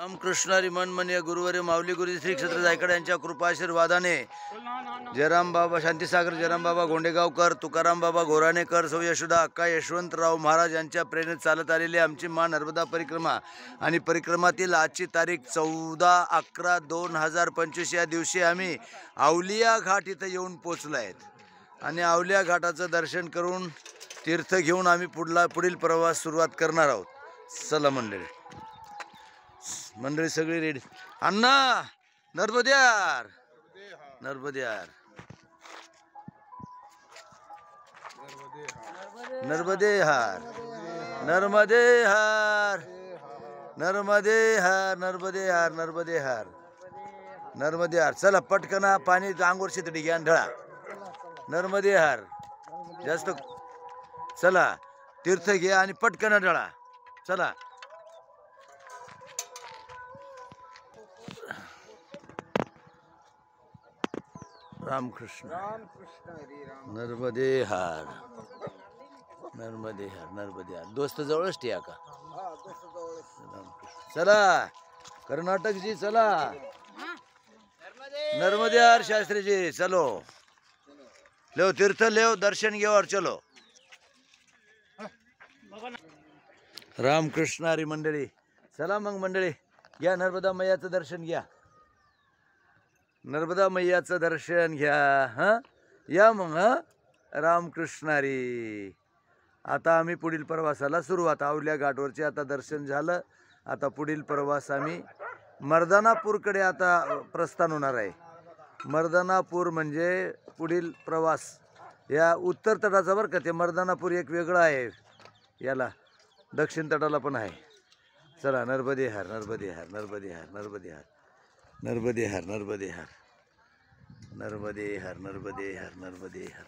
रामकृष्णारी मनमनीय गुरुवर्य माऊली गुरु श्री क्षेत्र जायकडे यांच्या कृपाशीर्वादाने जयराम बाबा शांतीसागर, जयराम बाबा गोंडेगावकर, तुकाराम बाबा गोराणेकर, सौ यशोदा अक्का यशवंतराव महाराज यांच्या प्रेरणेत चालत आलेली आमची माँ नर्मदा परिक्रमा आणि परिक्रमातील आजची तारीख 14/11/2025 या दिवशी आम्ही अवलिया घाट इथं येऊन पोचलो आहेत आणि अवलिया घाटाचं दर्शन करून तीर्थ घेऊन आम्ही पुढील प्रवास सुरुवात करणार आहोत. चला मंडळी सगळी रेडी. अण्णा नर्मद्यार नर्मद्यार नर्मदे हार नर्मदे हार नर्मदे हार नर्मदे हार नर्मदे हार नर्मदे हार. चला पटकना पाणी अंगोर शितडी घ्या ढळा. नर्मदे हार जास्त. चला तीर्थ घ्या आणि पटकन ढळा. चला रामकृष्ण नर्मदे हार नर्मदे हार नर्मदे हार. दोस्त जवळच टिया का. चला कर्नाटकजी चला. नर्मदे हार शास्त्रीजी चलो. लेव तीर्थ लेव दर्शन घेऊ और चलो. रामकृष्ण हरी मंडळी चला मग मंडळी घ्या नर्मदा मैयाचं दर्शन घ्या. नर्मदा मैयाचं दर्शन घ्या. हां या मग. हां रामकृष्ण हरी. आता आम्ही पुढील प्रवासाला सुरुवात. अवलिया घाटवरचे आता दर्शन झालं. आता पुढील प्रवास आम्ही मर्दानापूरकडे आता प्रस्थान होणार आहे. मर्दानापूर म्हणजे पुढील प्रवास या उत्तर तटाचा बरं का. ते मर्दानापूर एक वेगळं आहे. याला दक्षिण तटाला पण आहे. चला नर्मदे हार नर्मदे हार नर्मदे हार नर्मदे हार नर्मदे हार नर्मदे हार नर्मदे हार नर्मदे हार नर्मदे हार.